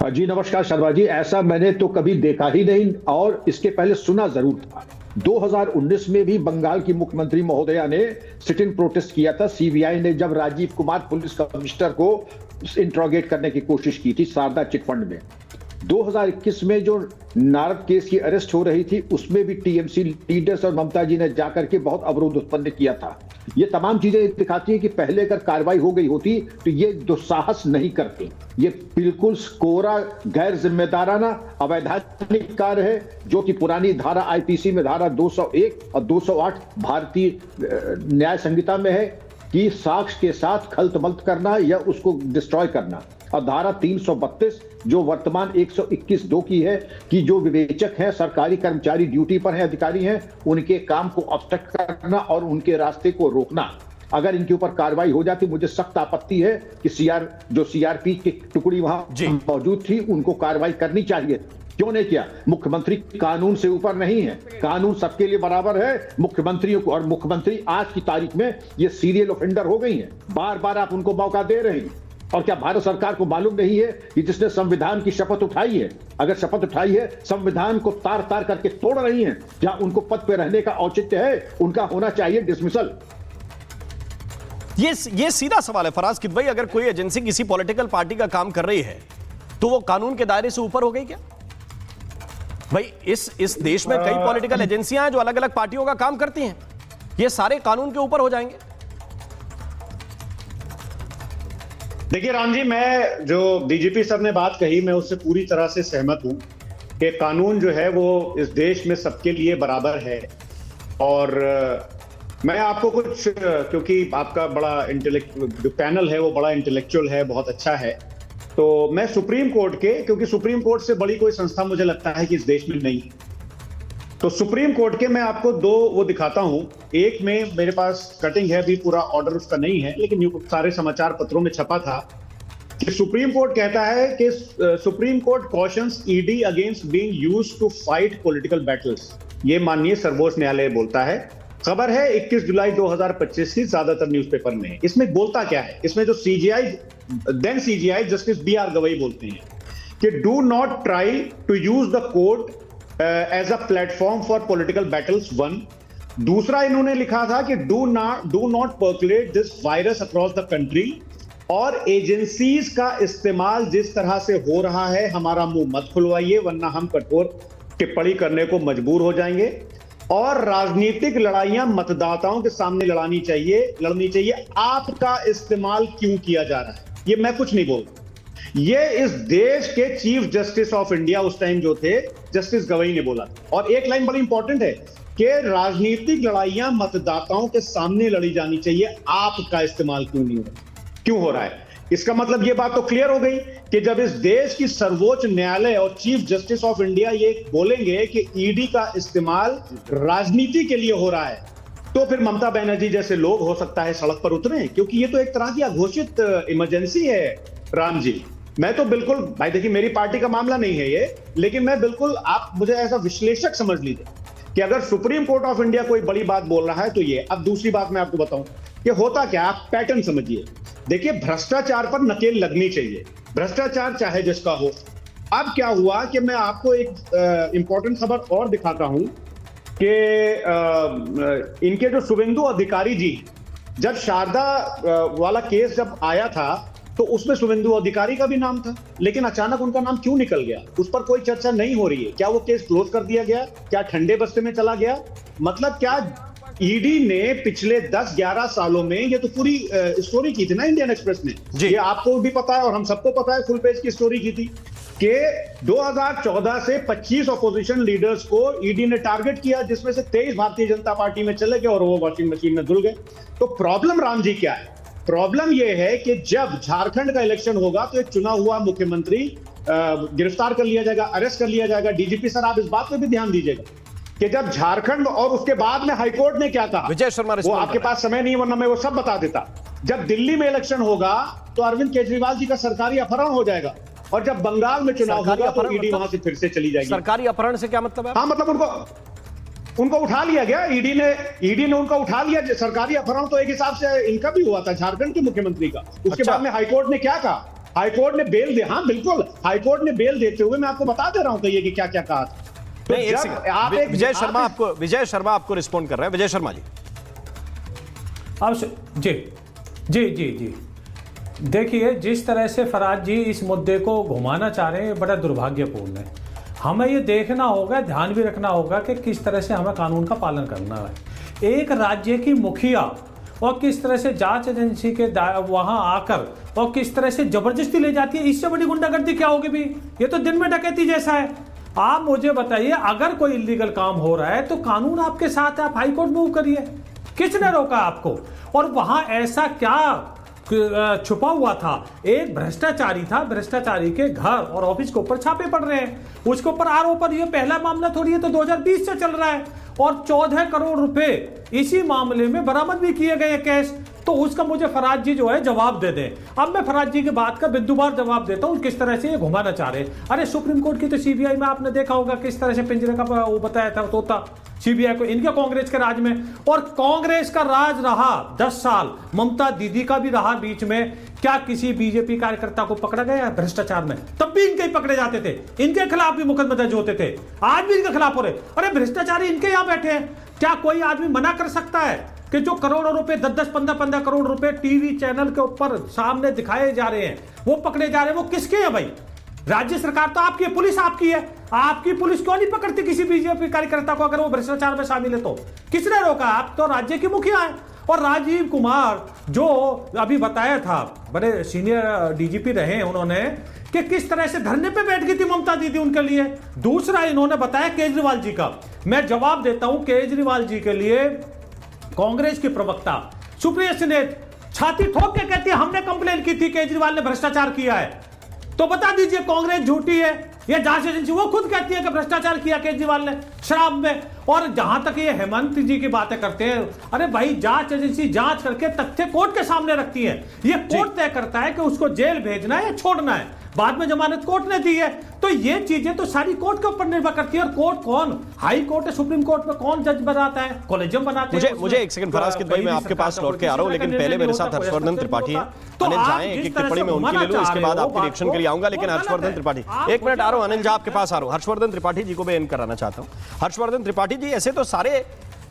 जी नमस्कार शर्मा जी। ऐसा मैंने तो कभी देखा ही नहीं और इसके पहले सुना जरूर था। 2019 में भी बंगाल की मुख्यमंत्री महोदया ने सिट इन प्रोटेस्ट किया था। सीबीआई ने जब राजीव कुमार पुलिस कमिश्नर को इंट्रोगेट करने की कोशिश की थी शारदा चिटफंड में। 2021 में जो नारद केस की अरेस्ट हो रही थी उसमें भी टीएमसी लीडर्स और ममता जी ने जाकर के बहुत अवरोध उत्पन्न किया था। ये तमाम चीजें दिखाती हैं कि पहले अगर कार्रवाई हो गई होती तो ये दुस्साहस नहीं करते। ये बिल्कुल कोरा गैर जिम्मेदाराना अवैधानिक कार्य है जो कि पुरानी धारा आईपीसी में धारा 201 और 208 भारतीय न्याय संहिता में है कि साक्ष्य के साथ खलत-मलत करना या उसको डिस्ट्रॉय करना। और धारा 332 जो वर्तमान 121(2) की है कि जो विवेचक हैं, सरकारी कर्मचारी ड्यूटी पर हैं, अधिकारी हैं, उनके काम को ऑब्स्ट्रक्ट करना और उनके रास्ते को रोकना। अगर इनके ऊपर कार्रवाई हो जाती, मुझे सख्त आपत्ति है कि सीआरपी की टुकड़ी वहां मौजूद थी, उनको कार्रवाई करनी चाहिए। क्यों नहीं किया? मुख्यमंत्री कानून से ऊपर नहीं है, कानून सबके लिए बराबर है। मुख्यमंत्रियों को, और मुख्यमंत्री आज की तारीख में ये सीरियल ऑफेंडर हो गई हैं। बार बार आप उनको मौका दे रहे हैं। और क्या भारत सरकार को मालूम नहीं है कि जिसने संविधान की शपथ उठाई है, अगर शपथ उठाई है, संविधान को तार तार करके तोड़ रही हैं, क्या उनको पद पे रहने का औचित्य है? उनका होना चाहिए डिसमिसल। ये सीधा सवाल है फराज किदवई, अगर कोई एजेंसी किसी पॉलिटिकल पार्टी का काम कर रही है तो वो कानून के दायरे से ऊपर हो गई क्या? भाई इस देश में कई पॉलिटिकल एजेंसियां हैं जो अलग अलग पार्टियों का काम करती हैं, ये सारे कानून के ऊपर हो जाएंगे? देखिए राम जी, मैं जो डीजीपी सर ने बात कही, मैं उससे पूरी तरह से सहमत हूं कि कानून जो है वो इस देश में सबके लिए बराबर है। और मैं आपको कुछ, क्योंकि आपका बड़ा जो पैनल है वो बड़ा इंटेलेक्चुअल है, बहुत अच्छा है, तो मैं सुप्रीम कोर्ट के, क्योंकि सुप्रीम कोर्ट से बड़ी कोई संस्था मुझे लगता है कि इस देश में नहीं, तो सुप्रीम कोर्ट के मैं आपको दो वो दिखाता हूं। एक में मेरे पास कटिंग है, भी पूरा ऑर्डर उसका नहीं है, लेकिन सारे समाचार पत्रों में छपा था कि सुप्रीम कोर्ट कहता है कि Supreme Court cautions ED against being used to fight political battles. ये माननीय सर्वोच्च न्यायालय बोलता है। खबर है 21 जुलाई 2025 की, ज्यादातर न्यूज़पेपर में है। इसमें बोलता क्या है? इसमें जो CJI justice B R Gavai बोलते हैं कि do not try to use the court as a platform for political battles, one. दूसरा इन्होंने लिखा था कि do not percolate this virus across the country, और एजेंसीज का इस्तेमाल जिस तरह से हो रहा है, हमारा मुंह मत खुलवाइए वरना हम कठोर टिप्पणी करने को मजबूर हो जाएंगे। और राजनीतिक लड़ाइयां मतदाताओं के सामने लड़नी चाहिए। आपका इस्तेमाल क्यों किया जा रहा है, ये मैं कुछ नहीं बोल, ये इस देश के चीफ जस्टिस ऑफ इंडिया उस टाइम जो थे, जस्टिस गवई ने बोला। और एक लाइन बड़ी इंपॉर्टेंट है कि राजनीतिक लड़ाइयां मतदाताओं के सामने लड़ी जानी चाहिए, आपका इस्तेमाल क्यों हो रहा है। इसका मतलब ये बात तो क्लियर हो गई कि जब इस देश की सर्वोच्च न्यायालय और चीफ जस्टिस ऑफ इंडिया ये बोलेंगे कि ईडी का इस्तेमाल राजनीति के लिए हो रहा है, तो फिर ममता बनर्जी जैसे लोग हो सकता है सड़क पर उतरे, क्योंकि ये तो एक तरह की अघोषित इमरजेंसी है। राम जी, मैं तो बिल्कुल, भाई देखिए मेरी पार्टी का मामला नहीं है ये, लेकिन मैं बिल्कुल, आप मुझे ऐसा विश्लेषक समझ लीजिए कि अगर सुप्रीम कोर्ट ऑफ इंडिया कोई बड़ी बात बोल रहा है तो ये। अब दूसरी बात मैं आपको बताऊं कि होता क्या, आप पैटर्न समझिए। देखिए, भ्रष्टाचार पर नकेल लगनी चाहिए, भ्रष्टाचार चाहे जिसका हो। अब क्या हुआ कि मैं आपको एक इंपॉर्टेंट खबर और दिखाता हूं कि इनके जो शुभेंदु अधिकारी जी, जब शारदा वाला केस जब आया था तो उसमें शुभेंदु अधिकारी का भी नाम था, लेकिन अचानक उनका नाम क्यों निकल गया, उस पर कोई चर्चा नहीं हो रही है। क्या वो केस क्लोज कर दिया गया? क्या ठंडे बस्ते में चला गया? मतलब क्या ईडी ने पिछले 10-11 सालों में, ये तो पूरी स्टोरी की थी ना इंडियन एक्सप्रेस ने, ये आपको भी पता है और हम सबको पता है, फुल पेज की स्टोरी की थी कि 2014 से 25 ऑपोजिशन लीडर्स को ईडी ने टारगेट किया, जिसमें से 23 भारतीय जनता पार्टी में चले गए और वो वॉशिंग मशीन में धुल गए। तो प्रॉब्लम राम जी क्या है? प्रॉब्लम यह है कि जब झारखंड का इलेक्शन होगा तो एक चुना हुआ मुख्यमंत्री गिरफ्तार कर लिया जाएगा, अरेस्ट कर लिया जाएगा। डीजीपी सर, आप इस बात पे भी ध्यान दीजिएगा कि जब झारखंड, और उसके बाद में हाईकोर्ट ने क्या कहा, विजय शर्मा, वो आपके पास समय नहीं वरना मैं वो सब बता देता। जब दिल्ली में इलेक्शन होगा तो अरविंद केजरीवाल जी का सरकारी अपहरण हो जाएगा, और जब बंगाल में चुनाव होगा तो ईडी वहां से फिर से चली जाएगी। सरकारी अपहरण से क्या मतलब है? हाँ, मतलब उनको उठा लिया गया, ईडी ने उनको उठा लिया। सरकारी अपहरण तो एक हिसाब से इनका भी हुआ था, झारखंड के मुख्यमंत्री का। उसके बाद में हाईकोर्ट ने क्या कहा हाईकोर्ट ने बेल दे, हाँ बिल्कुल, हाईकोर्ट ने बेल देते हुए मैं आपको बता दे रहा हूं कहिए कि क्या क्या कहा था। तो नहीं, एक सेकंड, विजय शर्मा आपको रिस्पॉन्ड कर रहे हैं। विजय शर्मा जी, जी जी जी जी देखिए, जिस तरह से फराज जी इस मुद्दे को घुमाना चाह रहे हैं, बड़ा दुर्भाग्यपूर्ण है। हमें ये देखना होगा, ध्यान भी रखना होगा कि किस तरह से हमें कानून का पालन करना है। एक राज्य की मुखिया और किस तरह से जांच एजेंसी के वहां आकर और किस तरह से जबरदस्ती ले जाती है, इससे बड़ी गुंडागर्दी क्या होगी भी? ये तो दिन में डकैती जैसा है। आप मुझे बताइए, अगर कोई इलीगल काम हो रहा है तो कानून आपके साथ है, आप हाईकोर्ट मूव करिए, किसने रोका आपको? और वहां ऐसा क्या छुपा हुआ था? एक भ्रष्टाचारी था, भ्रष्टाचारी के घर और ऑफिस के ऊपर छापे पड़ रहे हैं, उसके ऊपर आरोप। ये पहला मामला थोड़ी है, तो 2020 से चल रहा है और 14 करोड़ रुपए इसी मामले में बरामद भी किए गए केस। तो उसका मुझे फराज जी जो है जवाब दे दें। अब मैं फराज जी की बात का बिंदुवार जवाब देता हूं, किस तरह से ये घुमाना चाह रहे हैं। अरे सुप्रीम कोर्ट की तो सीबीआई में आपने देखा होगा किस तरह से पिंजरे का वो बताया था तोता सीबीआई को, इनके कांग्रेस के राज में। और कांग्रेस का राज रहा 10 साल, ममता दीदी का भी रहा बीच में। क्या किसी बीजेपी कार्यकर्ता को पकड़ा गया भ्रष्टाचार में? तब भी इनके ही पकड़े जाते थे, इनके खिलाफ भी मुकदमे दर्ज होते थे, आज भी इनके खिलाफ हो रहे। अरे भ्रष्टाचारी इनके यहां बैठे हैं। क्या कोई आदमी मना कर सकता है कि जो करोड़ों रुपए 10-10, 15-15 करोड़ रुपए टीवी चैनल के ऊपर सामने दिखाए जा रहे हैं, वो पकड़े जा रहे हैं, वो किसके हैं भाई? राज्य सरकार तो आपकी है, पुलिस आपकी है। आपकी पुलिस क्यों नहीं पकड़ती किसी बीजेपी कार्यकर्ता को अगर वो भ्रष्टाचार में शामिल है? तो किसने रोका? आप तो राज्य के मुखिया हैं। और राजीव कुमार जो अभी बताया था, बड़े सीनियर डीजीपी रहे हैं उन्होंने, कि किस तरह से धरने पे बैठ गई थी ममता दीदी उनके लिए। दूसरा इन्होंने बताया केजरीवाल जी का। मैं जवाब देता हूं केजरीवाल जी के लिए। कांग्रेस की प्रवक्ता सुप्रिया सिन्हा छाती ठोक के कहती है हमने कंप्लेन की थी केजरीवाल ने भ्रष्टाचार किया है। तो बता दीजिए कांग्रेस झूठी है या जांच एजेंसी? वो खुद कहती है कि भ्रष्टाचार किया केजरीवाल ने शराब में। और जहां तक ये हेमंत जी की बातें करते हैं, अरे भाई जांच एजेंसी जांच करके तथ्य कोर्ट के सामने रखती है। ये कोर्ट तय करता है कि उसको जेल भेजना है या छोड़ना है। बाद में जमानत कोर्ट ने दी है। तो ये चीजें तो सारी कोर्ट के ऊपर निर्भर करती है। और कोर्ट कौन? हाई कोर्ट है, सुप्रीम कोर्ट में कौन जज बनाता है? कॉलेजियम बनाते हैं। मुझे एक सेकंड फराज किदवई, मैं आपके पास लौट के आ रहा हूं, लेकिन पहले मेरे साथ हर्षवर्धन त्रिपाठी हैं। अनिल जाएं, एक टिप्पणी में उनकी ले लूं, इसके बाद आपके रिएक्शन के लिए आऊंगा। लेकिन हर्षवर्धन त्रिपाठी, एक मिनट आ रहा हूं, अनिल झा आपके पास आ रहा हूं। हर्षवर्धन त्रिपाठी जी को मैं एंड कराना चाहता हूं। हर्षवर्धन त्रिपाठी जी, ऐसे तो सारे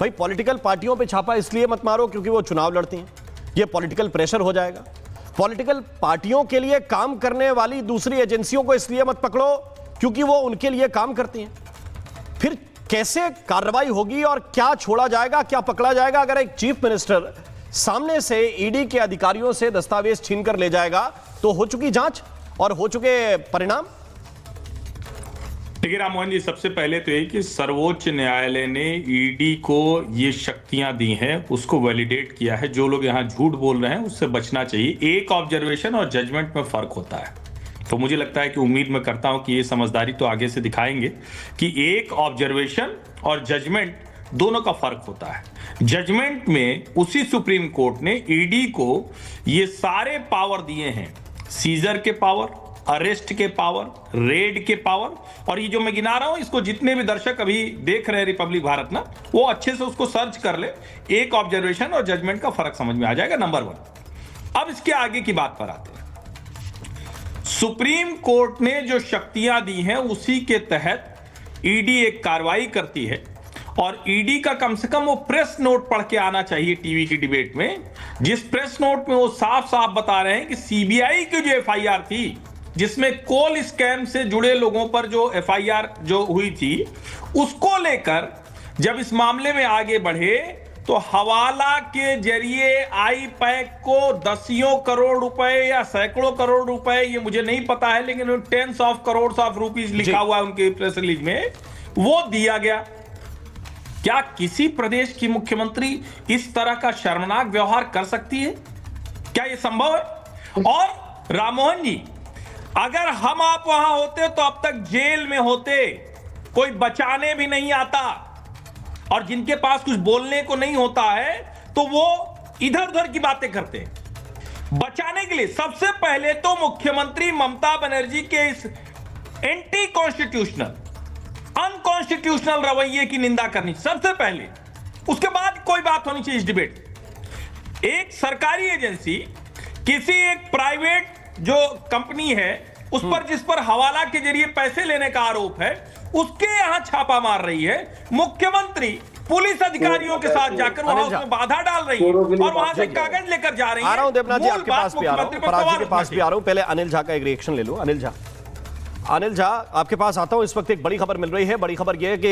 भाई पॉलिटिकल पार्टियों पे छापा इसलिए मत मारो क्योंकि वो चुनाव लड़ती हैं, ये पॉलिटिकल प्रेशर हो जाएगा। पॉलिटिकल पार्टियों के लिए काम करने वाली दूसरी एजेंसियों को इसलिए मत पकड़ो क्योंकि वो उनके लिए काम करती हैं। फिर कैसे कार्रवाई होगी और क्या छोड़ा जाएगा, क्या पकड़ा जाएगा? अगर एक चीफ मिनिस्टर सामने से ईडी के अधिकारियों से दस्तावेज छीन कर ले जाएगा तो हो चुकी जांच और हो चुके परिणाम। देखिए राममोहन जी, सबसे पहले तो यही कि सर्वोच्च न्यायालय ने ईडी को ये शक्तियां दी हैं, उसको वैलिडेट किया है। जो लोग यहां झूठ बोल रहे हैं उससे बचना चाहिए। एक ऑब्जर्वेशन और जजमेंट में फर्क होता है। तो मुझे लगता है कि उम्मीद मैं करता हूं कि ये समझदारी तो आगे से दिखाएंगे कि एक ऑब्जर्वेशन और जजमेंट दोनों का फर्क होता है। जजमेंट में उसी सुप्रीम कोर्ट ने ईडी को ये सारे पावर दिए हैं, सीजर के पावर, अरेस्ट के पावर, रेड के पावर। और ये जो मैं गिना रहा हूं, इसको जितने भी दर्शक अभी देख रहे हैं रिपब्लिक भारत ना, वो अच्छे से उसको सर्च कर ले। एक ऑब्जर्वेशन और जजमेंट का फर्क समझ में आ जाएगा, नंबर 1। अब इसके आगे की बात पर आते हैं। सुप्रीम कोर्ट ने जो शक्तियां दी हैं उसी के तहत ईडी एक कार्रवाई करती है। और ईडी का कम से कम वो प्रेस नोट पढ़ के आना चाहिए टीवी की डिबेट में, जिस प्रेस नोट में वो साफ साफ बता रहे हैं कि सीबीआई की जो एफआईआर थी, जिसमें कोल स्कैम से जुड़े लोगों पर जो एफआईआर जो हुई थी, उसको लेकर जब इस मामले में आगे बढ़े तो हवाला के जरिए आई पैक को दसियों करोड़ रुपए या सैकड़ों करोड़ रुपए, ये मुझे नहीं पता है, लेकिन tens of crore of rupees लिखा हुआ है उनके प्रेस रिलीज में, वो दिया गया। क्या किसी प्रदेश की मुख्यमंत्री इस तरह का शर्मनाक व्यवहार कर सकती है? क्या यह संभव है? और राममोहन जी, अगर हम आप वहां होते तो अब तक जेल में होते, कोई बचाने भी नहीं आता। और जिनके पास कुछ बोलने को नहीं होता है तो वो इधर उधर की बातें करते हैं। बचाने के लिए सबसे पहले तो मुख्यमंत्री ममता बनर्जी के इस एंटी कॉन्स्टिट्यूशनल, अनकॉन्स्टिट्यूशनल रवैये की निंदा करनी सबसे पहले, उसके बाद कोई बात होनी चाहिए इस डिबेट। एक सरकारी एजेंसी किसी एक प्राइवेट जो कंपनी है उस पर जिस पर हवाला के जरिए पैसे लेने का आरोप है, उसके यहां छापा मार रही है। मुख्यमंत्री पुलिस अधिकारियों के साथ जाकर वहां उसमें बाधा डाल रही है और वहां से कागज लेकर जा रही है। आ रहा हूं देवनाथ जी, मूल आपके बात पास भी आ रहा हूं, मुख्यमंत्री पर फराज जी सवाल के पास उठना भी आ रहा हूं। पहले अनिल झा का एक रिएक्शन ले लूं। अनिल झा, आपके पास आता हूं। इस वक्त एक बड़ी खबर मिल रही है। बड़ी खबर यह है कि